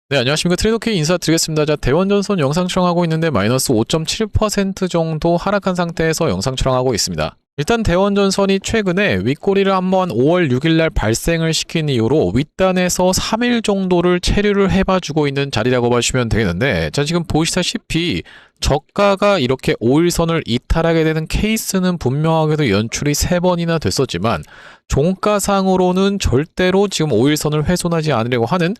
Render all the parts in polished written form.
네, 안녕하십니까. 트레이더K 인사드리겠습니다. 자, 대원전선 영상 촬영하고 있는데 마이너스 5.7% 정도 하락한 상태에서 영상 촬영하고 있습니다. 일단 대원전선이 최근에 윗꼬리를 한번 5월 6일날 발생을 시킨 이후로 윗단에서 3일 정도를 체류를 해봐주고 있는 자리라고 보시면 되겠는데, 자, 지금 보시다시피 저가가 이렇게 5일선을 이탈하게 되는 케이스는 분명하게도 연출이 3번이나 됐었지만 종가상으로는 절대로 지금 5일선을 훼손하지 않으려고 하는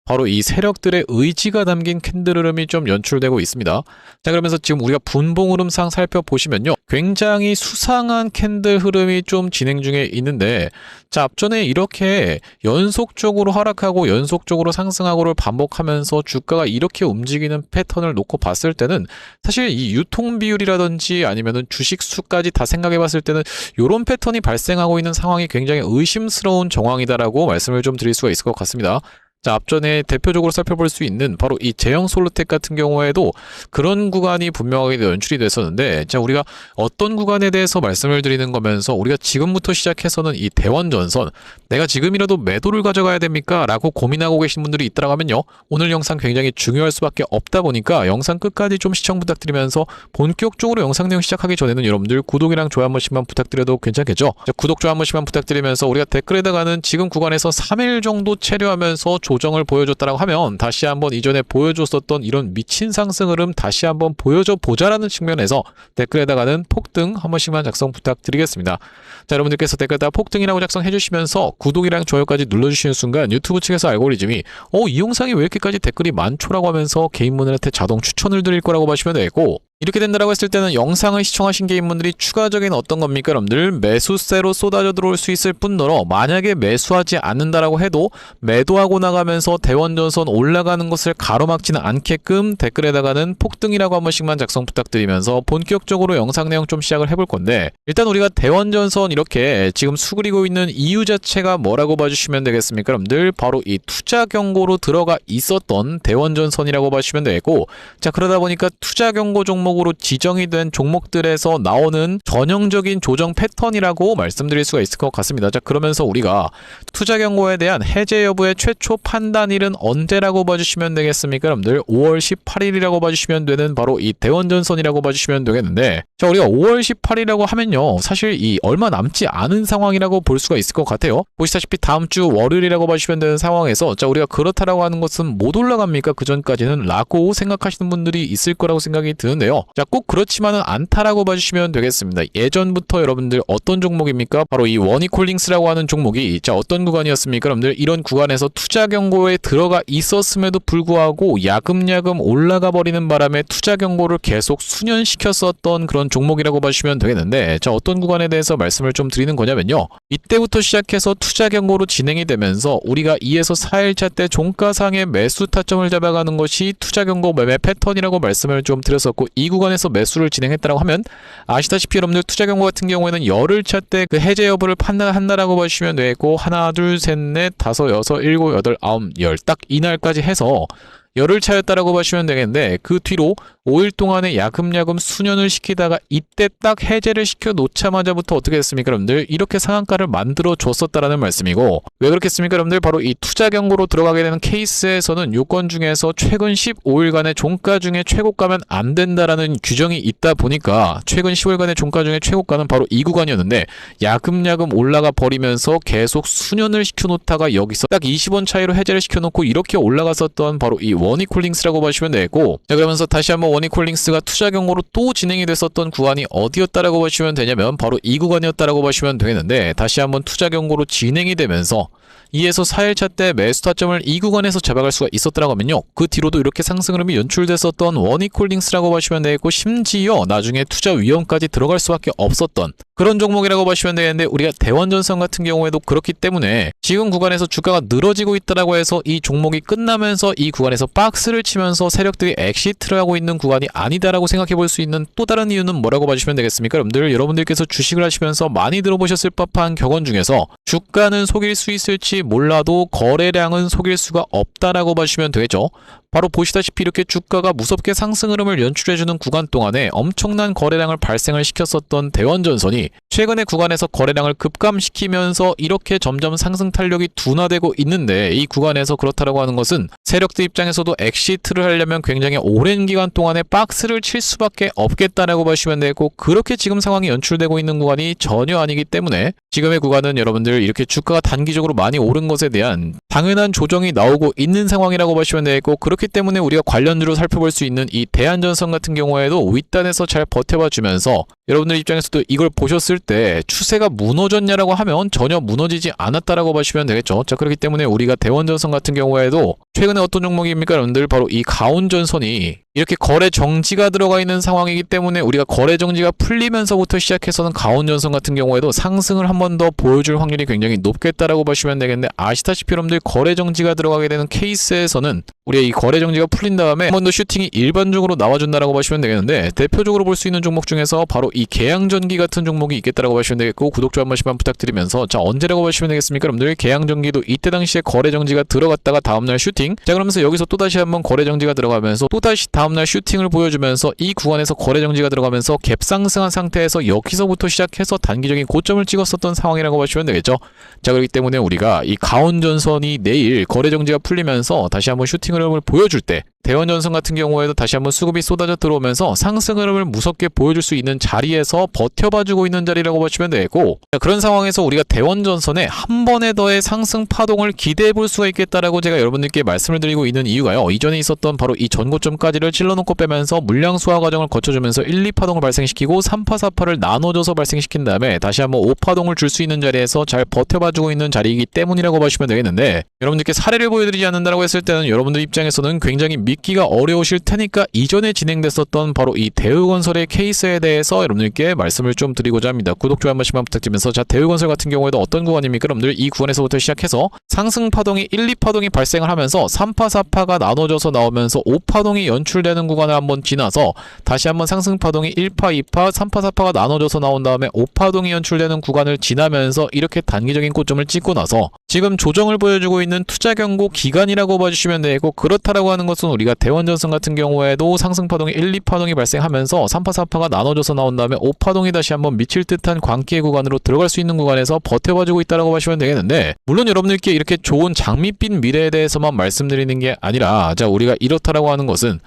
바로 이 세력들의 의지가 담긴 캔들 흐름이 좀 연출되고 있습니다. 자, 그러면서 지금 우리가 분봉 흐름상 살펴보시면요, 굉장히 수상한 캔들 흐름이 좀 진행 중에 있는데, 자, 앞전에 이렇게 연속적으로 하락하고 연속적으로 상승하고를 반복하면서 주가가 이렇게 움직이는 패턴을 놓고 봤을 때는 사실 이 유통 비율이라든지 아니면은 주식 수까지 다 생각해 봤을 때는 이런 패턴이 발생하고 있는 상황이 굉장히 의심스러운 정황이다라고 말씀을 좀 드릴 수가 있을 것 같습니다. 자, 앞전에 대표적으로 살펴볼 수 있는 바로 이 제형 솔루텍 같은 경우에도 그런 구간이 분명하게 연출이 됐었는데, 자, 우리가 어떤 구간에 대해서 말씀을 드리는 거면서 우리가 지금부터 시작해서는 이 대원전선 내가 지금이라도 매도를 가져가야 됩니까? 라고 고민하고 계신 분들이 있다고 하면요, 오늘 영상 굉장히 중요할 수밖에 없다 보니까 영상 끝까지 좀 시청 부탁드리면서 본격적으로 영상 내용 시작하기 전에는 여러분들 구독이랑 좋아요 한 번씩만 부탁드려도 괜찮겠죠? 자, 구독 좋아요 한 번씩만 부탁드리면서 우리가 댓글에다가는 지금 구간에서 3일 정도 체류하면서 조정을 보여줬다라고 하면 다시 한번 이전에 보여줬었던 이런 미친 상승 흐름 다시 한번 보여줘 보자라는 측면에서 댓글에다가는 폭등 한 번씩만 작성 부탁드리겠습니다. 자, 여러분들께서 댓글에다가 폭등이라고 작성해 주시면서 구독이랑 좋아요까지 눌러주시는 순간 유튜브 측에서 알고리즘이 이 영상이 왜 이렇게까지 댓글이 많죠라고 하면서 개인분들한테 자동 추천을 드릴 거라고 보시면 되고, 이렇게 된다라고 했을 때는 영상을 시청하신 개인분들이 추가적인 어떤 겁니까? 여러분들 매수세로 쏟아져 들어올 수 있을 뿐더러 만약에 매수하지 않는다라고 해도 매도하고 나가면서 대원전선 올라가는 것을 가로막지는 않게끔 댓글에다가는 폭등이라고 한 번씩만 작성 부탁드리면서 본격적으로 영상 내용 좀 시작을 해볼 건데, 일단 우리가 대원전선 이렇게 지금 수그리고 있는 이유 자체가 뭐라고 봐주시면 되겠습니까? 여러분들 바로 이 투자 경고로 들어가 있었던 대원전선이라고 봐주시면 되고, 자, 그러다 보니까 투자 경고 종목으로 지정이 된 종목들에서 나오는 전형적인 조정 패턴이라고 말씀드릴 수가 있을 것 같습니다. 자, 그러면서 우리가 투자 경고에 대한 해제 여부의 최초 판단일은 언제라고 봐주시면 되겠습니까? 여러분들 5월 18일이라고 봐주시면 되는 바로 이 대원전선이라고 봐주시면 되겠는데, 자, 우리가 5월 18일이라고 하면요, 사실 이 얼마 남지 않은 상황이라고 볼 수가 있을 것 같아요. 보시다시피 다음 주 월요일이라고 봐주시면 되는 상황에서, 자, 우리가 그렇다라고 하는 것은 못 올라갑니까? 그 전까지는 라고 생각하시는 분들이 있을 거라고 생각이 드는데요. 자, 꼭 그렇지만은 않다라고 봐주시면 되겠습니다. 예전부터 여러분들 어떤 종목입니까? 바로 이 원이콜링스라고 하는 종목이, 자, 어떤 구간이었습니까? 여러분들 이런 구간에서 투자 경고에 들어가 있었음에도 불구하고 야금야금 올라가 버리는 바람에 투자 경고를 계속 수년시켰었던 그런 종목이라고 봐주시면 되겠는데, 자, 어떤 구간에 대해서 말씀을 좀 드리는 거냐면요, 이때부터 시작해서 투자 경고로 진행이 되면서 우리가 2에서 4일차 때 종가상의 매수 타점을 잡아가는 것이 투자 경고 매매 패턴이라고 말씀을 좀 드렸었고, 이 구간에서 매수를 진행했다고 하면 아시다시피 여러분들 투자 경고 같은 경우에는 열흘차 때 그 해제 여부를 판단한다라고 보시면 되고, 하나 둘 셋 넷 다섯 여섯 일곱 여덟 아홉 열 딱 이날까지 해서 열흘 차였다라고 보시면 되겠는데, 그 뒤로 5일 동안에 야금야금 수년을 시키다가 이때 딱 해제를 시켜 놓자마자부터 어떻게 됐습니까? 여러분들 이렇게 상한가를 만들어 줬었다라는 말씀이고, 왜 그렇겠습니까? 여러분들 바로 이 투자 경고로 들어가게 되는 케이스에서는 요건 중에서 최근 15일간의 종가 중에 최고가면 안 된다라는 규정이 있다 보니까 최근 15일간의 종가 중에 최고가는 바로 이 구간이었는데, 야금야금 올라가 버리면서 계속 수년을 시켜 놓다가 여기서 딱 20원 차이로 해제를 시켜 놓고 이렇게 올라갔었던 바로 이 원이콜링스라고 보시면 되고, 자, 그러면서 다시 한번 원이콜링스가 투자 경고로 또 진행이 됐었던 구간이 어디였다라고 보시면 되냐면 바로 이 구간이었다라고 보시면 되겠는데, 다시 한번 투자 경고로 진행이 되면서 2에서 4일차 때 매수 타점을 이 구간에서 잡아갈 수가 있었다라고 하면요, 그 뒤로도 이렇게 상승 흐름이 연출됐었던 원이콜링스라고 보시면 되겠고, 심지어 나중에 투자 위험까지 들어갈 수밖에 없었던 그런 종목이라고 보시면 되겠는데, 우리가 대원전선 같은 경우에도 그렇기 때문에 지금 구간에서 주가가 늘어지고 있다라고 해서 이 종목이 끝나면서 이 구간에서 박스를 치면서 세력들이 엑시트를 하고 있는 구간이 아니다라고 생각해 볼 수 있는 또 다른 이유는 뭐라고 봐주시면 되겠습니까? 여러분들께서 주식을 하시면서 많이 들어보셨을 법한 격언 중에서 주가는 속일 수 있을지 몰라도 거래량은 속일 수가 없다라고 봐주시면 되겠죠. 바로 보시다시피 이렇게 주가가 무섭게 상승 흐름을 연출해주는 구간 동안에 엄청난 거래량을 발생을 시켰었던 대원전선이 최근의 구간에서 거래량을 급감시키면서 이렇게 점점 상승 탄력이 둔화되고 있는데, 이 구간에서 그렇다라고 하는 것은 세력들 입장에서도 엑시트를 하려면 굉장히 오랜 기간 동안에 박스를 칠 수밖에 없겠다라고 보시면 되고, 그렇게 지금 상황이 연출되고 있는 구간이 전혀 아니기 때문에 지금의 구간은 여러분들 이렇게 주가가 단기적으로 많이 오른 것에 대한 당연한 조정이 나오고 있는 상황이라고 보시면 되고, 그렇기 때문에 우리가 관련주로 살펴볼 수 있는 이 대한전선 같은 경우에도 윗단에서 잘 버텨봐 주면서 여러분들 입장에서도 이걸 보셨을 때 추세가 무너졌냐라고 하면 전혀 무너지지 않았다라고 보시면 되겠죠. 자, 그렇기 때문에 우리가 대원전선 같은 경우에도 최근에 어떤 종목입니까? 여러분들 바로 이 가온전선이 이렇게 거래 정지가 들어가 있는 상황이기 때문에 우리가 거래 정지가 풀리면서부터 시작해서는 가온전선 같은 경우에도 상승을 한 번 더 보여줄 확률이 굉장히 높겠다라고 보시면 되겠는데, 아시다시피 여러분들 거래 정지가 들어가게 되는 케이스에서는 우리가 이 거래 정지가 풀린 다음에 한 번 더 슈팅이 일반적으로 나와준다라고 보시면 되겠는데, 대표적으로 볼 수 있는 종목 중에서 바로 이 계양전기 같은 종목이 있겠다라고 보시면 되겠고, 구독 좀 한 번씩만 부탁드리면서, 자, 언제라고 보시면 되겠습니까? 여러분들 계양전기도 이때 당시에 거래 정지가 들어갔다가 다음날 슈팅, 자, 그러면서 여기서 또다시 한번 거래 정지가 들어가면서 또다시 다음날 슈팅을 보여주면서 이 구간에서 거래 정지가 들어가면서 갭 상승한 상태에서 여기서부터 시작해서 단기적인 고점을 찍었었던 상황이라고 보시면 되겠죠. 자, 그렇기 때문에 우리가 이 가온전선이 내일 거래 정지가 풀리면서 다시 한번 슈팅 흐름을 보여줄 때, 대원전선 같은 경우에도 다시 한번 수급이 쏟아져 들어오면서 상승 흐름을 무섭게 보여줄 수 있는 자리에서 버텨봐주고 있는 자리라고 보시면 되고, 그런 상황에서 우리가 대원전선에 한 번에 더의 상승 파동을 기대해 볼 수가 있겠다라고 제가 여러분들께 말씀을 드리고 있는 이유가요, 이전에 있었던 바로 이 전고점까지를 찔러놓고 빼면서 물량 수화 과정을 거쳐주면서 1, 2파동을 발생시키고 3파, 4파를 나눠줘서 발생시킨 다음에 다시 한번 5파동을 줄 수 있는 자리에서 잘 버텨봐주고 있는 자리이기 때문이라고 보시면 되겠는데, 여러분들께 사례를 보여드리지 않는다라고 했을 때는 여러분들 입장에서는 굉장히 믿기가 어려우실 테니까 이전에 진행됐었던 바로 이 대우건설의 케이스에 대해서 여러분들께 말씀을 좀 드리고자 합니다. 구독, 좋아요 한 번씩만 부탁드리면서, 자, 대우건설 같은 경우에도 어떤 구간입니까? 여러분들 이 구간에서부터 시작해서 상승 파동이 1, 2파동이 발생을 하면서 3파, 4파가 나눠져서 나오면서 5파동이 연출되는 구간을 한번 지나서 다시 한번 상승 파동이 1파, 2파, 3파, 4파가 나눠져서 나온 다음에 5파동이 연출되는 구간을 지나면서 이렇게 단기적인 고점을 찍고 나서 지금 조정을 보여주고 있는 투자 경고 기간이라고 봐주시면 되고, 그렇다라고 하는 것은 우리가 대원전선 같은 경우에도 상승 파동이 1, 2파동이 발생하면서 3파, 4파가 나눠져서 나온 다음에 5파동이 다시 한번 미칠 듯한 광기의 구간으로 들어갈 수 있는 구간에서 버텨봐주고 있다라고 보시면 되겠는데, 물론 여러분들께 이렇게 좋은 장밋빛 미래에 대해서만 말씀드리는 게 아니라, 자, 우리가 이렇다라고 하는 것은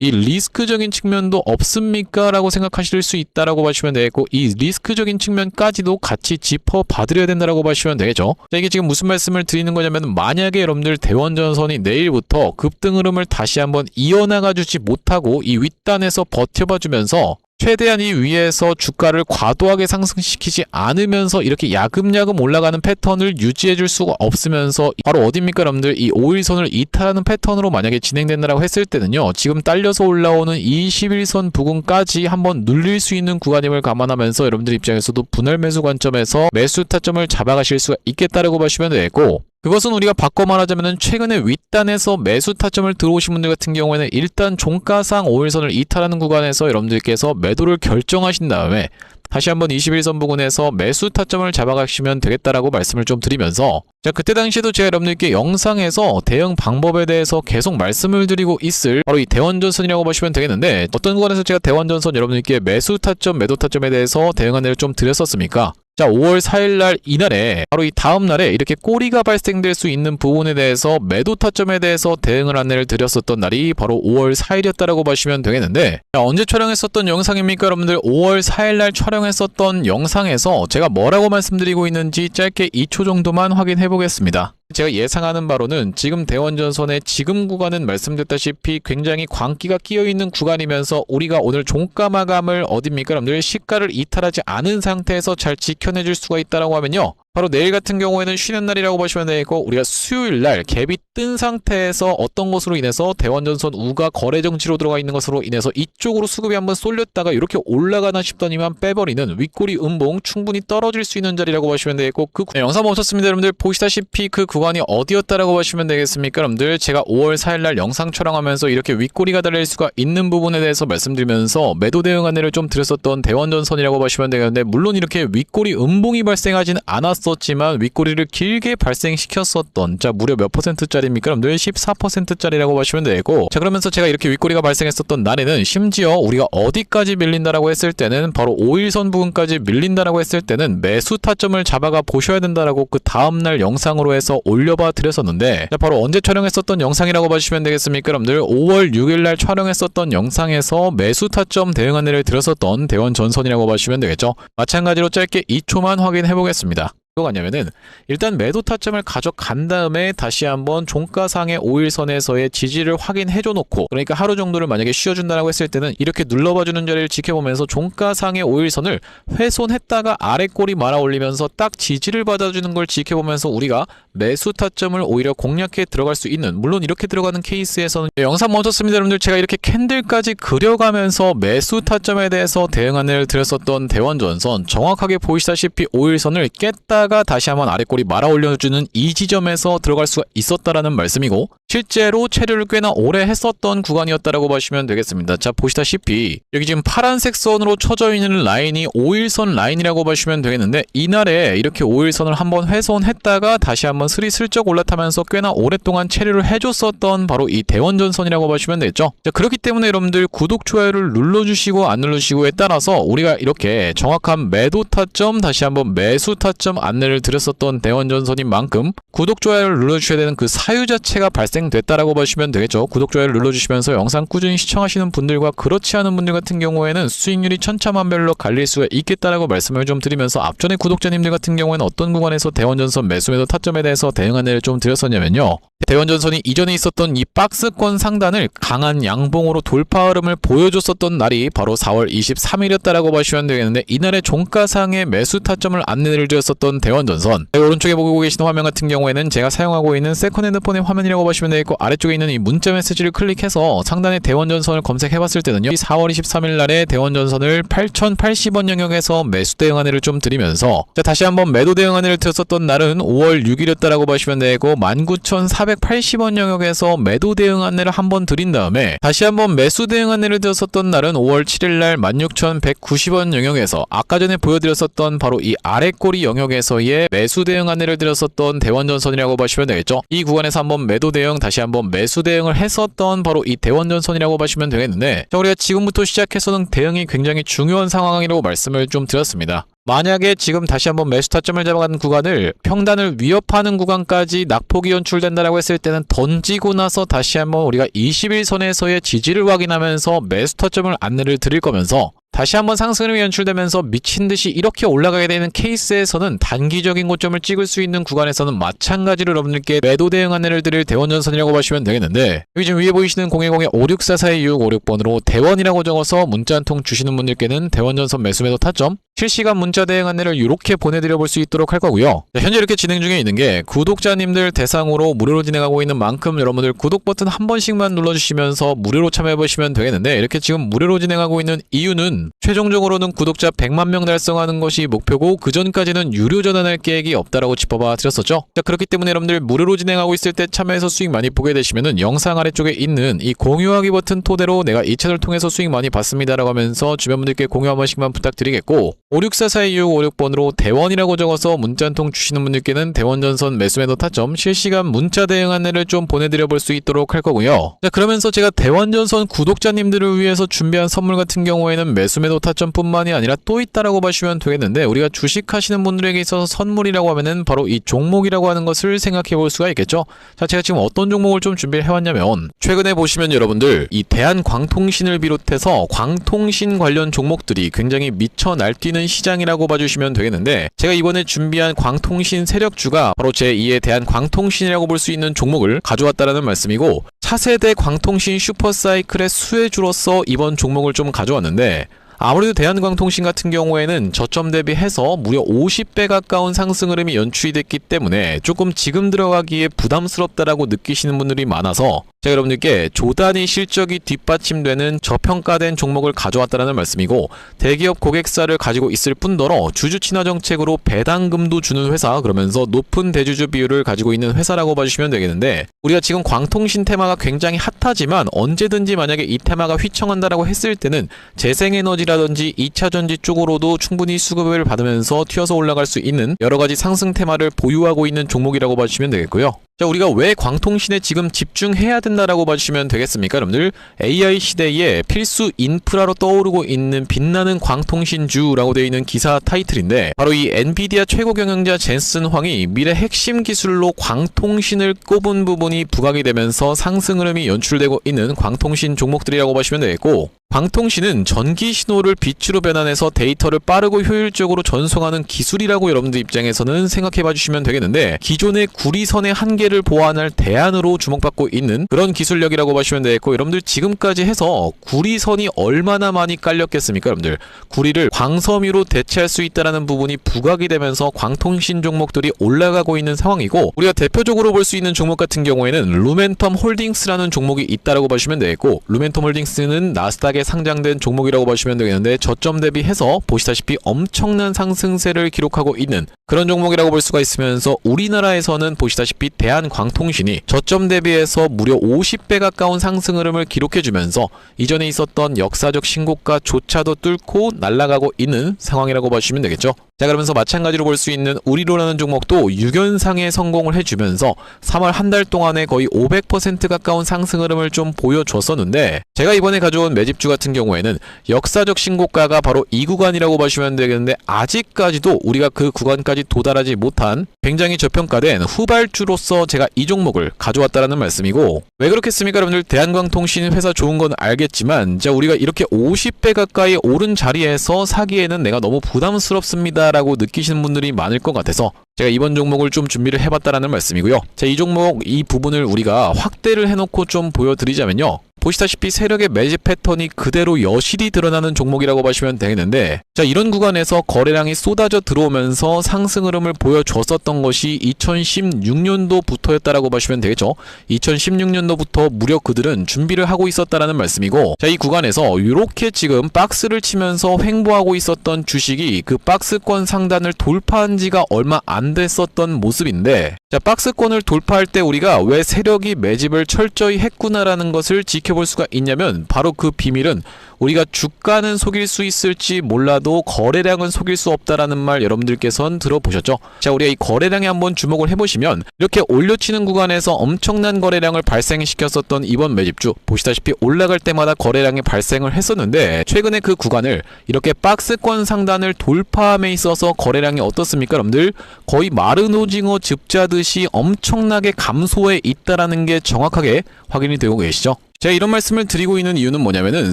이 리스크적인 측면도 없습니까? 라고 생각하실 수 있다라고 보시면 되겠고, 이 리스크적인 측면까지도 같이 짚어봐드려야 된다라고 보시면 되겠죠. 자, 이게 지금 무슨 말씀을 드리는 거냐면, 만약에 여러분들 대원전선이 내일부터 급등 흐름을 다시 한번 이어나가주지 못하고 이 윗단에서 버텨봐주면서 최대한 이 위에서 주가를 과도하게 상승시키지 않으면서 이렇게 야금야금 올라가는 패턴을 유지해줄 수가 없으면서 바로 어딥니까 여러분들, 이 5일선을 이탈하는 패턴으로 만약에 진행된다라고 했을 때는요, 지금 딸려서 올라오는 21선 부근까지 한번 눌릴 수 있는 구간임을 감안하면서 여러분들 입장에서도 분할 매수 관점에서 매수 타점을 잡아가실 수가 있겠다라고 보시면 되고, 그것은 우리가 바꿔 말하자면 최근에 윗단에서 매수 타점을 들어오신 분들 같은 경우에는 일단 종가상 5일선을 이탈하는 구간에서 여러분들께서 매도를 결정하신 다음에 다시 한번 21선 부근에서 매수 타점을 잡아가시면 되겠다라고 말씀을 좀 드리면서, 자, 그때 당시에도 제가 여러분들께 영상에서 대응 방법에 대해서 계속 말씀을 드리고 있을 바로 이 대원전선이라고 보시면 되겠는데, 어떤 구간에서 제가 대원전선 여러분들께 매수 타점, 매도 타점에 대해서 대응 안내를 좀 드렸었습니까? 자, 5월 4일날 이날에 바로 이 다음날에 이렇게 꼬리가 발생될 수 있는 부분에 대해서 매도 타점에 대해서 대응을 안내를 드렸었던 날이 바로 5월 4일이었다라고 보시면 되겠는데, 자, 언제 촬영했었던 영상입니까? 여러분들 5월 4일날 촬영했었던 영상에서 제가 뭐라고 말씀드리고 있는지 짧게 2초 정도만 확인해 보겠습니다. 제가 예상하는 바로는 지금 대원전선의 지금 구간은 말씀드렸다시피 굉장히 광기가 끼어있는 구간이면서 우리가 오늘 종가 마감을 어딥니까? 여러분들 시가를 이탈하지 않은 상태에서 잘 지켜내줄 수가 있다라고 하면요, 바로 내일 같은 경우에는 쉬는 날이라고 보시면 되고, 우리가 수요일날 갭이 뜬 상태에서 어떤 것으로 인해서 대원전선 우가 거래 정지로 들어가 있는 것으로 인해서 이쪽으로 수급이 한번 쏠렸다가 이렇게 올라가나 싶더니만 빼버리는 윗꼬리 음봉 충분히 떨어질 수 있는 자리라고 보시면 되겠고, 영상 멈췄습니다. 여러분들 보시다시피 그 구간이 어디였다라고 보시면 되겠습니까? 여러분들 제가 5월 4일날 영상 촬영하면서 이렇게 윗꼬리가 달릴 수가 있는 부분에 대해서 말씀드리면서 매도 대응 안내를 좀 드렸었던 대원전선이라고 보시면 되겠는데, 물론 이렇게 윗꼬리 음봉이 발생하지는 않았 않았었지만 윗꼬리를 길게 발생시켰었던, 자 무려 몇 %짜리입니까? 여러분들 14%짜리라고 보시면 되고, 자 그러면서 제가 이렇게 윗꼬리가 발생했었던 날에는 심지어 우리가 어디까지 밀린다라고 했을 때는 바로 5일선 부근까지 밀린다라고 했을 때는 매수 타점을 잡아가 보셔야 된다라고 그 다음날 영상으로 해서 올려봐 드렸었는데, 자 바로 언제 촬영했었던 영상이라고 봐주시면 되겠습니까? 여러분들 5월 6일날 촬영했었던 영상에서 매수 타점 대응 안내를 드렸었던 대원전선이라고 봐주시면 되겠죠. 마찬가지로 짧게 2초만 확인해 보겠습니다. 뭐가 냐면은 일단 매도 타점을 가져간 다음에 다시 한번 종가상의 5일선에서의 지지를 확인해 줘 놓고, 그러니까 하루 정도를 만약에 쉬어준다라고 했을 때는 이렇게 눌러봐주는 자리를 지켜보면서 종가상의 5일선을 훼손했다가 아래 꼬리 말아 올리면서 딱 지지를 받아주는 걸 지켜보면서 우리가 매수 타점을 오히려 공략해 들어갈 수 있는, 물론 이렇게 들어가는 케이스에서는 영상 멈췄습니다. 여러분들 제가 이렇게 캔들까지 그려가면서 매수 타점에 대해서 대응 안내를 드렸었던 대원전선, 정확하게 보시다시피 5일선을 깼다가 다시 한번 아래 꼬리 말아 올려주는 이 지점에서 들어갈 수가 있었다라는 말씀이고, 실제로 체류를 꽤나 오래 했었던 구간이었다라고 보시면 되겠습니다. 자 보시다시피 여기 지금 파란색 선으로 쳐져 있는 라인이 5일선 라인이라고 보시면 되겠는데, 이날에 이렇게 5일선을 한번 훼손했다가 다시 한번 스리슬쩍 올라타면서 꽤나 오랫동안 체류를 해줬었던 바로 이 대원전선이라고 보시면 되겠죠. 자 그렇기 때문에 여러분들 구독, 좋아요를 눌러주시고 안 눌러주시고에 따라서 우리가 이렇게 정확한 매도 타점, 다시 한번 매수 타점 안내를 드렸었던 대원전선인 만큼 구독, 좋아요를 눌러주셔야 되는 그 사유 자체가 발생됐다라고 보시면 되겠죠. 구독, 좋아요를 눌러주시면서 영상 꾸준히 시청하시는 분들과 그렇지 않은 분들 같은 경우에는 수익률이 천차만별로 갈릴 수가 있겠다라고 말씀을 좀 드리면서, 앞전에 구독자님들 같은 경우에는 어떤 구간에서 대원전선 매수 매도 타점에 대해서 대응 안내를 좀 드렸었냐면요, 대원전선이 이전에 있었던 이 박스권 상단을 강한 양봉으로 돌파 흐름을 보여줬었던 날이 바로 4월 23일이었다라고 보시면 되겠는데, 이날의 종가상의 매수 타점을 안내를 드렸었던 대원전선, 오른쪽에 보고 계시는 화면 같은 경우에는 제가 사용하고 있는 세컨 핸드폰의 화면이라고 보시면 되겠고, 아래쪽에 있는 이 문자 메시지를 클릭해서 상단에 대원전선을 검색해봤을 때는요, 4월 23일 날에 대원전선을 8,080원 영역에서 매수 대응 안내를 좀 드리면서, 자 다시 한번 매도 대응 안내를 드렸었던 날은 5월 6일이었다라고 보시면 되고, 19,480원 영역에서 매도 대응 안내를 한번 드린 다음에 다시 한번 매수 대응 안내를 드렸었던 날은 5월 7일 날 16,190원 영역에서 아까 전에 보여드렸었던 바로 이 아래 꼬리 영역에서의 매수 대응 안내를 드렸었던 대원전선이라고 보시면 되겠죠. 이 구간에서 한번 매도 대응, 다시 한번 매수 대응을 했었던 바로 이 대원전선이라고 보시면 되겠는데, 자 우리가 지금부터 시작해서는 대응이 굉장히 중요한 상황이라고 말씀을 좀 드렸습니다. 만약에 지금 다시 한번 매수 타점을 잡아가는 구간을 평단을 위협하는 구간까지 낙폭이 연출된다라고 했을 때는 던지고 나서 다시 한번 우리가 21선에서의 지지를 확인하면서 매수 타점을 안내를 드릴 거면서, 다시 한번 상승이 연출되면서 미친듯이 이렇게 올라가게 되는 케이스에서는 단기적인 고점을 찍을 수 있는 구간에서는 마찬가지로 여러분들께 매도 대응 안내를 드릴 대원전선이라고 보시면 되겠는데, 여기 지금 위에 보이시는 010-5644-2656번으로 대원이라고 적어서 문자 한 통 주시는 분들께는 대원전선 매수 매도 타점 실시간 문자 대응 안내를 이렇게 보내드려 볼 수 있도록 할 거고요. 자, 현재 이렇게 진행 중에 있는 게 구독자님들 대상으로 무료로 진행하고 있는 만큼 여러분들 구독 버튼 한 번씩만 눌러주시면서 무료로 참여해 보시면 되겠는데, 이렇게 지금 무료로 진행하고 있는 이유는 최종적으로는 구독자 100만 명 달성하는 것이 목표고, 그 전까지는 유료 전환할 계획이 없다라고 짚어봐 드렸었죠. 자 그렇기 때문에 여러분들 무료로 진행하고 있을 때 참여해서 수익 많이 보게 되시면은 영상 아래쪽에 있는 이 공유하기 버튼 토대로 내가 이 채널 통해서 수익 많이 봤습니다라고 하면서 주변 분들께 공유 한 번씩만 부탁드리겠고, 5644-2656번으로 대원이라고 적어서 문자 한 통 주시는 분들께는 대원전선 매수 매도 타점 실시간 문자 대응 안내를 좀 보내드려 볼 수 있도록 할 거고요. 자 그러면서 제가 대원전선 구독자님들을 위해서 준비한 선물 같은 경우에는 매수 매도 타점뿐만이 아니라 또 있다라고 보시면 되겠는데, 우리가 주식하시는 분들에게 있어서 선물이라고 하면은 바로 이 종목이라고 하는 것을 생각해 볼 수가 있겠죠. 자 제가 지금 어떤 종목을 좀 준비해 왔냐면, 최근에 보시면 여러분들 이 대한광통신을 비롯해서 광통신 관련 종목들이 굉장히 미쳐 날뛰는 시장이라고 봐주시면 되겠는데, 제가 이번에 준비한 광통신 세력주가 바로 제2의 대한광통신이라고 볼 수 있는 종목을 가져왔다라는 말씀이고, 차세대 광통신 슈퍼사이클의 수혜주로서 이번 종목을 좀 가져왔는데, 아무래도 대한광통신 같은 경우에는 저점 대비해서 무려 50배 가까운 상승 흐름이 연출이 됐기 때문에 조금 지금 들어가기에 부담스럽다라고 느끼시는 분들이 많아서 자, 여러분들께 조단위 실적이 뒷받침되는 저평가된 종목을 가져왔다는 말씀이고, 대기업 고객사를 가지고 있을 뿐더러 주주 친화 정책으로 배당금도 주는 회사, 그러면서 높은 대주주 비율을 가지고 있는 회사라고 봐주시면 되겠는데, 우리가 지금 광통신 테마가 굉장히 핫하지만 언제든지 만약에 이 테마가 휘청한다라고 했을 때는 재생에너지라든지 2차전지 쪽으로도 충분히 수급을 받으면서 튀어서 올라갈 수 있는 여러가지 상승 테마를 보유하고 있는 종목이라고 봐주시면 되겠고요. 자, 우리가 왜 광통신에 지금 집중해야 된다라고 봐주시면 되겠습니까? 여러분들, AI 시대에 필수 인프라로 떠오르고 있는 빛나는 광통신주라고 되어 있는 기사 타이틀인데, 바로 이 엔비디아 최고 경영자 젠슨 황이 미래 핵심 기술로 광통신을 꼽은 부분이 부각이 되면서 상승 흐름이 연출되고 있는 광통신 종목들이라고 보시면 되겠고, 광통신은 전기 신호를 빛으로 변환해서 데이터를 빠르고 효율적으로 전송하는 기술이라고 여러분들 입장에서는 생각해 봐주시면 되겠는데, 기존의 구리선의 한계를 보완할 대안으로 주목받고 있는 그런 기술력이라고 보시면 되겠고, 여러분들 지금까지 해서 구리선이 얼마나 많이 깔렸겠습니까? 여러분들 구리를 광섬유로 대체할 수 있다는 부분이 부각이 되면서 광통신 종목들이 올라가고 있는 상황이고, 우리가 대표적으로 볼 수 있는 종목 같은 경우에는 루멘텀 홀딩스라는 종목이 있다라고 보시면 되겠고, 루멘텀 홀딩스는 나스닥에 상장된 종목이라고 보시면 되겠는데, 저점 대비해서 보시다시피 엄청난 상승세를 기록하고 있는 그런 종목이라고 볼 수가 있으면서, 우리나라에서는 보시다시피 대한광통신이 저점 대비해서 무려 50배 가까운 상승 흐름을 기록해주면서 이전에 있었던 역사적 신고가조차도 뚫고 날아가고 있는 상황이라고 보시면 되겠죠. 자, 그러면서 마찬가지로 볼 수 있는 우리로라는 종목도 6연상에 성공을 해주면서 3월 한 달 동안에 거의 500% 가까운 상승 흐름을 좀 보여줬었는데, 제가 이번에 가져온 매집주 같은 경우에는 역사적 신고가가 바로 이 구간이라고 보시면 되겠는데, 아직까지도 우리가 그 구간까지 도달하지 못한 굉장히 저평가된 후발주로서 제가 이 종목을 가져왔다라는 말씀이고, 왜 그렇겠습니까? 여러분들, 대한광통신 회사 좋은 건 알겠지만, 자, 우리가 이렇게 50배 가까이 오른 자리에서 사기에는 내가 너무 부담스럽습니다 라고 느끼시는 분들이 많을 것 같아서 제가 이번 종목을 좀 준비를 해봤다라는 말씀이고요. 자, 이 종목 이 부분을 우리가 확대를 해놓고 좀 보여드리자면요, 보시다시피 세력의 매집 패턴이 그대로 여실히 드러나는 종목이라고 보시면 되겠는데, 자, 이런 구간에서 거래량이 쏟아져 들어오면서 상승 흐름을 보여줬었던 것이 2016년도부터였다라고 보시면 되겠죠. 2016년도부터 무려 그들은 준비를 하고 있었다라는 말씀이고, 자, 이 구간에서 이렇게 지금 박스를 치면서 횡보하고 있었던 주식이 그 박스권 상단을 돌파한 지가 얼마 안 됐었던 모습인데, 자, 박스권을 돌파할 때 우리가 왜 세력이 매집을 철저히 했구나라는 것을 지켜볼 수가 있냐면, 바로 그 비밀은 우리가 주가는 속일 수 있을지 몰라도 거래량은 속일 수 없다라는 말 여러분들께서는 들어보셨죠? 자, 우리가 이 거래량에 한번 주목을 해보시면, 이렇게 올려치는 구간에서 엄청난 거래량을 발생시켰었던 이번 매집주, 보시다시피 올라갈 때마다 거래량이 발생을 했었는데, 최근에 그 구간을 이렇게 박스권 상단을 돌파함에 있어서 거래량이 어떻습니까? 여러분들, 거의 마른 오징어 즙자듯이 엄청나게 감소해 있다라는 게 정확하게 확인이 되고 계시죠? 제가 이런 말씀을 드리고 있는 이유는 뭐냐면은,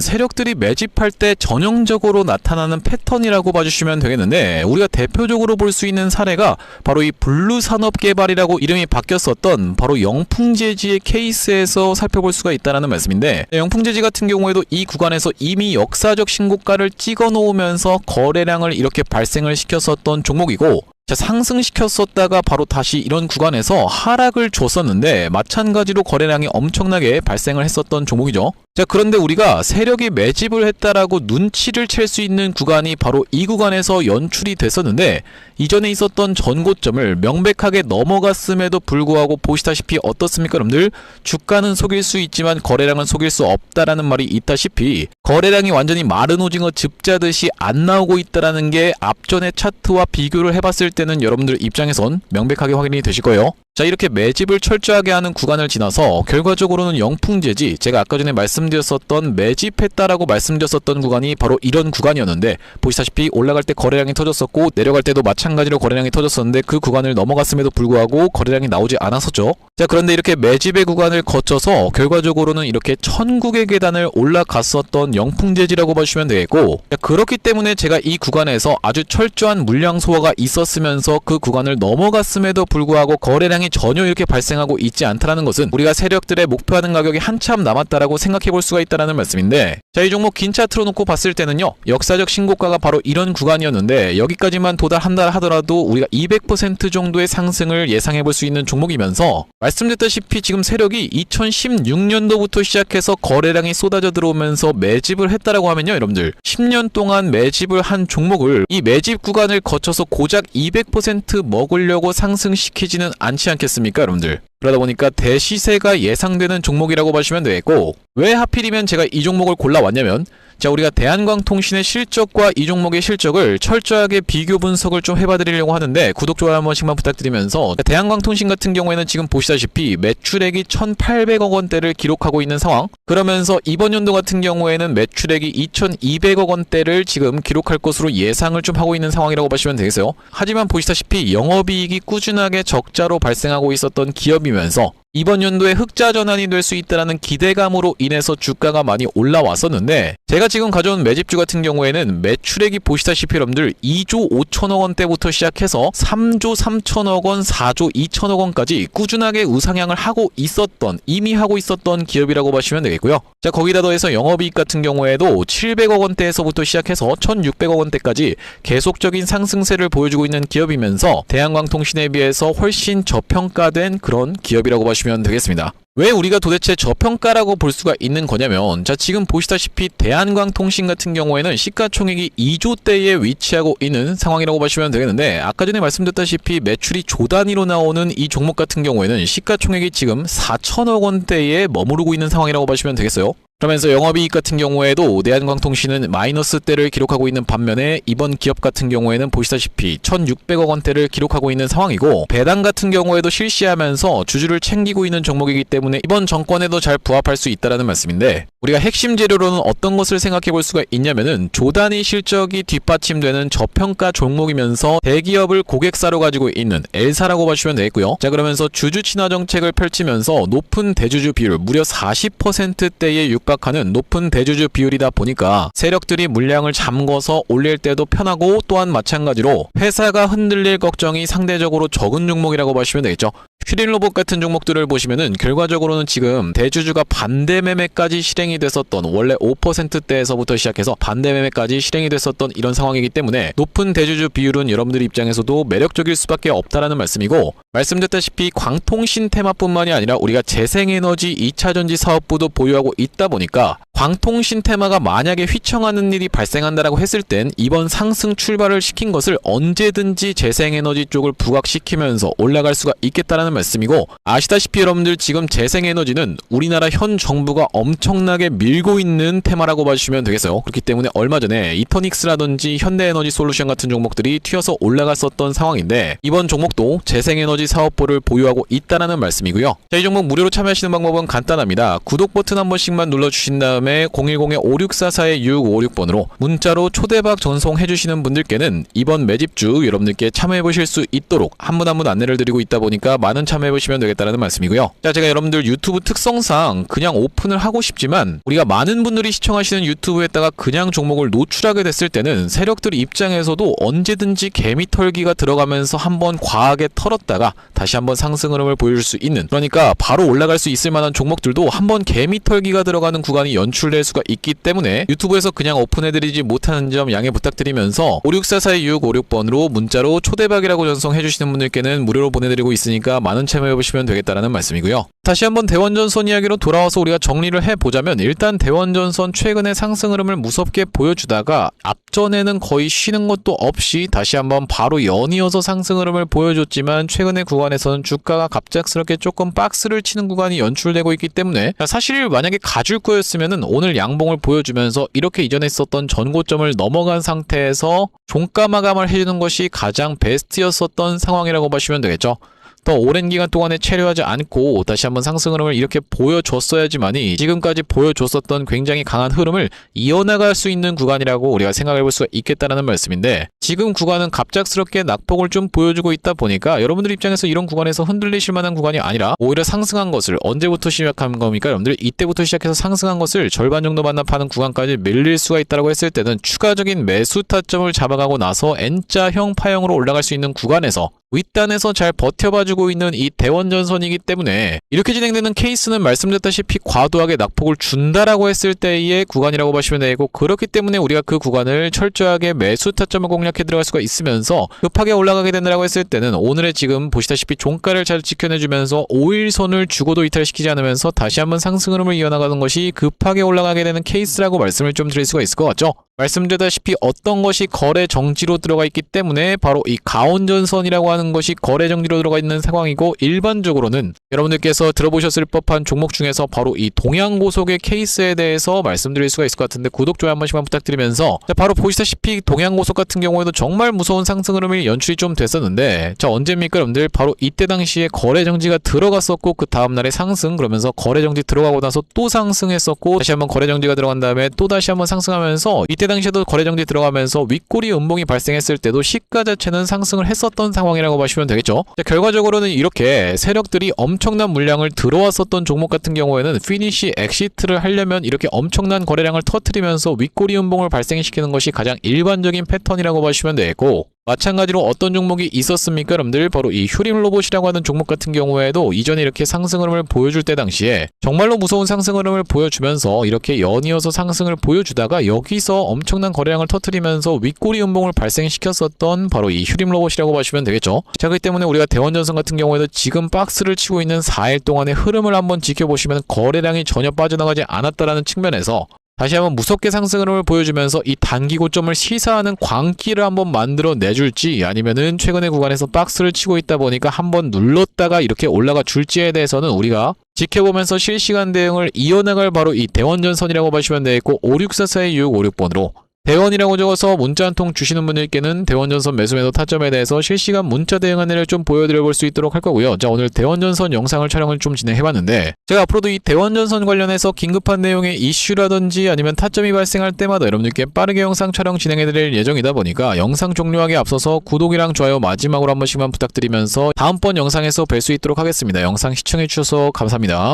세력들이 매집할 때 전형적으로 나타나는 패턴이라고 봐주시면 되겠는데, 우리가 대표적으로 볼 수 있는 사례가 바로 이 블루산업개발이라고 이름이 바뀌었었던 바로 영풍재지의 케이스에서 살펴볼 수가 있다는 말씀인데, 영풍재지 같은 경우에도 이 구간에서 이미 역사적 신고가를 찍어 놓으면서 거래량을 이렇게 발생을 시켰었던 종목이고, 자, 상승시켰었다가 바로 다시 이런 구간에서 하락을 줬었는데, 마찬가지로 거래량이 엄청나게 발생을 했었던 종목이죠. 자, 그런데 우리가 세력이 매집을 했다라고 눈치를 챌 수 있는 구간이 바로 이 구간에서 연출이 됐었는데, 이전에 있었던 전고점을 명백하게 넘어갔음에도 불구하고 보시다시피 어떻습니까? 여러분들, 주가는 속일 수 있지만 거래량은 속일 수 없다라는 말이 있다시피, 거래량이 완전히 마른 오징어 즙자듯이 안 나오고 있다라는 게 앞전의 차트와 비교를 해봤을 때는 여러분들 입장에선 명백하게 확인이 되실 거예요. 자, 이렇게 매집을 철저하게 하는 구간을 지나서 결과적으로는 영풍재지, 제가 아까 전에 말씀드렸었던 매집했다라고 말씀드렸었던 구간이 바로 이런 구간이었는데, 보시다시피 올라갈 때 거래량이 터졌었고 내려갈 때도 마찬가지로 거래량이 터졌었는데, 그 구간을 넘어갔음에도 불구하고 거래량이 나오지 않았었죠. 자, 그런데 이렇게 매집의 구간을 거쳐서 결과적으로는 이렇게 천국의 계단을 올라갔었던 영풍재지라고 보시면 되겠고, 자, 그렇기 때문에 제가 이 구간에서 아주 철저한 물량 소화가 있었으면서 그 구간을 넘어갔음에도 불구하고 거래량이 상승이 전혀 이렇게 발생하고 있지 않다라는 것은 우리가 세력들의 목표하는 가격이 한참 남았다라고 생각해 볼 수가 있다라는 말씀인데, 자, 이 종목 긴 차트로 놓고 봤을 때는요, 역사적 신고가가 바로 이런 구간이었는데 여기까지만 도달한다 하더라도 우리가 200% 정도의 상승을 예상해 볼 수 있는 종목이면서, 말씀드렸다시피 지금 세력이 2016년도부터 시작해서 거래량이 쏟아져 들어오면서 매집을 했다라고 하면요, 여러분들 10년 동안 매집을 한 종목을 이 매집 구간을 거쳐서 고작 200% 먹으려고 상승시키지는 않지 않겠습니까, 여러분들? 그러다 보니까 대시세가 예상되는 종목이라고 보시면 되겠고, 왜 하필이면 제가 이 종목을 골라왔냐면, 자, 우리가 대한광통신의 실적과 이 종목의 실적을 철저하게 비교 분석을 좀 해봐드리려고 하는데, 구독, 좋아요 한 번씩만 부탁드리면서, 대한광통신 같은 경우에는 지금 보시다시피 매출액이 1,800억 원대를 기록하고 있는 상황, 그러면서 이번 연도 같은 경우에는 매출액이 2,200억 원대를 지금 기록할 것으로 예상을 좀 하고 있는 상황이라고 보시면 되겠어요. 하지만 보시다시피 영업이익이 꾸준하게 적자로 발생하고 있었던 기업이면서 이번 연도에 흑자 전환이 될 수 있다는 기대감으로 인해서 주가가 많이 올라왔었는데, 제가 지금 가져온 매집주 같은 경우에는 매출액이 보시다시피 여러분들 2조 5천억 원대부터 시작해서 3조 3천억 원, 4조 2천억 원까지 꾸준하게 우상향을 하고 있었던, 이미 하고 있었던 기업이라고 보시면 되겠고요. 자, 거기다 더해서 영업이익 같은 경우에도 700억 원대에서부터 시작해서 1,600억 원대까지 계속적인 상승세를 보여주고 있는 기업이면서 대한광통신에 비해서 훨씬 저평가된 그런 기업이라고 보시면 되겠습니다. 왜 우리가 도대체 저평가라고 볼 수가 있는 거냐면, 자, 지금 보시다시피 대한광통신 같은 경우에는 시가총액이 2조대에 위치하고 있는 상황이라고 보시면 되겠는데, 아까 전에 말씀드렸다시피 매출이 조 단위로 나오는 이 종목 같은 경우에는 시가총액이 지금 4천억 원대에 머무르고 있는 상황이라고 보시면 되겠어요. 그러면서 영업이익 같은 경우에도 대한광통신은 마이너스대를 기록하고 있는 반면에 이번 기업 같은 경우에는 보시다시피 1,600억 원대를 기록하고 있는 상황이고, 배당 같은 경우에도 실시하면서 주주를 챙기고 있는 종목이기 때문에 이번 정권에도 잘 부합할 수 있다는 말씀인데, 우리가 핵심 재료로는 어떤 것을 생각해 볼 수가 있냐면은 조단위 실적이 뒷받침되는 저평가 종목이면서 대기업을 고객사로 가지고 있는 L사라고 보시면 되겠고요. 자, 그러면서 주주 친화 정책을 펼치면서 높은 대주주 비율, 무려 40%대에 육박하는 높은 대주주 비율이다 보니까 세력들이 물량을 잠궈서 올릴 때도 편하고, 또한 마찬가지로 회사가 흔들릴 걱정이 상대적으로 적은 종목이라고 보시면 되겠죠. 슈린로봇 같은 종목들을 보시면은 결과적으로는 지금 대주주가 반대 매매까지 실행이 됐었던, 원래 5%대에서부터 시작해서 반대 매매까지 실행이 됐었던 이런 상황이기 때문에 높은 대주주 비율은 여러분들 입장에서도 매력적일 수밖에 없다라는 말씀이고, 말씀드렸다시피 광통신 테마뿐만이 아니라 우리가 재생에너지 2차전지 사업부도 보유하고 있다 보니까 광통신 테마가 만약에 휘청하는 일이 발생한다라고 했을 땐 이번 상승 출발을 시킨 것을 언제든지 재생에너지 쪽을 부각시키면서 올라갈 수가 있겠다라는 말씀이고, 아시다시피 여러분들 지금 재생에너지는 우리나라 현 정부가 엄청나게 밀고 있는 테마라고 봐주시면 되겠어요. 그렇기 때문에 얼마 전에 이터닉스라든지 현대에너지 솔루션 같은 종목들이 튀어서 올라갔었던 상황인데, 이번 종목도 재생에너지 사업부를 보유하고 있다라는 말씀이고요. 자, 이 종목 무료로 참여하시는 방법은 간단합니다. 구독 버튼 한 번씩만 눌러주신 다음에 010-5644-6656번으로 문자로 초대박 전송해주시는 분들께는 이번 매집주 여러분들께 참여해보실 수 있도록 한 분 한 분 안내를 드리고 있다 보니까 많은 참여해보시면 되겠다는 말씀이고요. 자, 제가 여러분들 유튜브 특성상 그냥 오픈을 하고 싶지만, 우리가 많은 분들이 시청하시는 유튜브에다가 그냥 종목을 노출하게 됐을 때는 세력들 입장에서도 언제든지 개미털기가 들어가면서 한번 과하게 털었다가 다시 한번 상승 흐름을 보여줄 수 있는, 그러니까 바로 올라갈 수 있을 만한 종목들도 한번 개미털기가 들어가는 구간이 연출될 수가 있기 때문에 유튜브에서 그냥 오픈해드리지 못하는 점 양해 부탁드리면서 56442-6656번으로 문자로 초대박이라고 전송해주시는 분들께는 무료로 보내드리고 있으니까 많은 참여해보시면 되겠다는 말씀이고요. 다시 한번 대원전선 이야기로 돌아와서 우리가 정리를 해보자면, 일단 대원전선 최근의 상승 흐름을 무섭게 보여주다가 앞전에는 거의 쉬는 것도 없이 다시 한번 바로 연이어서 상승 흐름을 보여줬지만, 최근의 구간에서는 주가가 갑작스럽게 조금 박스를 치는 구간이 연출되고 있기 때문에, 사실 만약에 가줄 거였으면은 오늘 양봉을 보여주면서 이렇게 이전에 있었던 전고점을 넘어간 상태에서 종가 마감을 해주는 것이 가장 베스트였었던 상황이라고 보시면 되겠죠. 더 오랜 기간 동안에 체류하지 않고 다시 한번 상승 흐름을 이렇게 보여줬어야지만이 지금까지 보여줬었던 굉장히 강한 흐름을 이어나갈 수 있는 구간이라고 우리가 생각해볼 수가 있겠다는 말씀인데, 지금 구간은 갑작스럽게 낙폭을 좀 보여주고 있다 보니까 여러분들 입장에서 이런 구간에서 흔들리실 만한 구간이 아니라, 오히려 상승한 것을 언제부터 시작한 겁니까? 여러분들 이때부터 시작해서 상승한 것을 절반 정도 반납하는 구간까지 밀릴 수가 있다고 했을 때는 추가적인 매수 타점을 잡아가고 나서 N자형 파형으로 올라갈 수 있는 구간에서 윗단에서 잘 버텨봐주고 있는 이 대원전선이기 때문에 이렇게 진행되는 케이스는 말씀드렸다시피 과도하게 낙폭을 준다라고 했을 때의 구간이라고 보시면 되고, 그렇기 때문에 우리가 그 구간을 철저하게 매수 타점을 공략해 들어갈 수가 있으면서 급하게 올라가게 된다라고 했을 때는 오늘의 지금 보시다시피 종가를 잘 지켜내주면서 5일선을 죽어도 이탈시키지 않으면서 다시 한번 상승 흐름을 이어나가는 것이 급하게 올라가게 되는 케이스라고 말씀을 좀 드릴 수가 있을 것 같죠. 말씀드렸다시피 어떤 것이 거래 정지로 들어가 있기 때문에 바로 이 가온전선이라고 하는 것이 거래 정지로 들어가 있는 상황이고, 일반적으로는 여러분들께서 들어보셨을 법한 종목 중에서 바로 이 동양고속의 케이스에 대해서 말씀드릴 수가 있을 것 같은데, 구독, 좋아요 한 번씩만 부탁드리면서, 바로 보시다시피 동양고속 같은 경우에도 정말 무서운 상승 흐름이 연출이 좀 됐었는데, 언제입니까 여러분들? 바로 이때 당시에 거래 정지가 들어갔었고 그 다음날에 상승, 그러면서 거래 정지 들어가고 나서 또 상승했었고 다시 한번 거래 정지가 들어간 다음에 또 다시 한번 상승하면서, 이때 당시에도 거래 정지 들어가면서 윗꼬리 음봉이 발생했을 때도 시가 자체는 상승을 했었던 상황이라고 보시면 되겠죠. 결과적으로는 이렇게 세력들이 엄청난 물량을 들어왔었던 종목 같은 경우에는 피니시 엑시트를 하려면 이렇게 엄청난 거래량을 터뜨리면서 윗꼬리 음봉을 발생시키는 것이 가장 일반적인 패턴이라고 보시면 되고, 마찬가지로 어떤 종목이 있었습니까 여러분들? 바로 이 휴림로봇이라고 하는 종목 같은 경우에도 이전에 이렇게 상승 흐름을 보여줄 때 당시에 정말로 무서운 상승 흐름을 보여주면서 이렇게 연이어서 상승을 보여주다가 여기서 엄청난 거래량을 터뜨리면서 윗꼬리 음봉을 발생시켰었던 바로 이 휴림로봇이라고 보시면 되겠죠. 자, 그렇기 때문에 우리가 대원전선 같은 경우에도 지금 박스를 치고 있는 4일 동안의 흐름을 한번 지켜보시면 거래량이 전혀 빠져나가지 않았다라는 측면에서 다시 한번 무섭게 상승 흐름을 보여주면서 이 단기 고점을 시사하는 광기를 한번 만들어 내줄지, 아니면은 최근의 구간에서 박스를 치고 있다 보니까 한번 눌렀다가 이렇게 올라가 줄지에 대해서는 우리가 지켜보면서 실시간 대응을 이어나갈 바로 이 대원전선이라고 보시면 되겠고, 564-2656번으로 대원이라고 적어서 문자 한 통 주시는 분들께는 대원전선 매수매도 타점에 대해서 실시간 문자 대응 안내를 좀 보여드려 볼 수 있도록 할 거고요. 자, 오늘 대원전선 영상을 촬영을 좀 진행해봤는데, 제가 앞으로도 이 대원전선 관련해서 긴급한 내용의 이슈라든지 아니면 타점이 발생할 때마다 여러분들께 빠르게 영상 촬영 진행해드릴 예정이다 보니까 영상 종료하기 앞서서 구독이랑 좋아요 마지막으로 한 번씩만 부탁드리면서 다음번 영상에서 뵐 수 있도록 하겠습니다. 영상 시청해주셔서 감사합니다.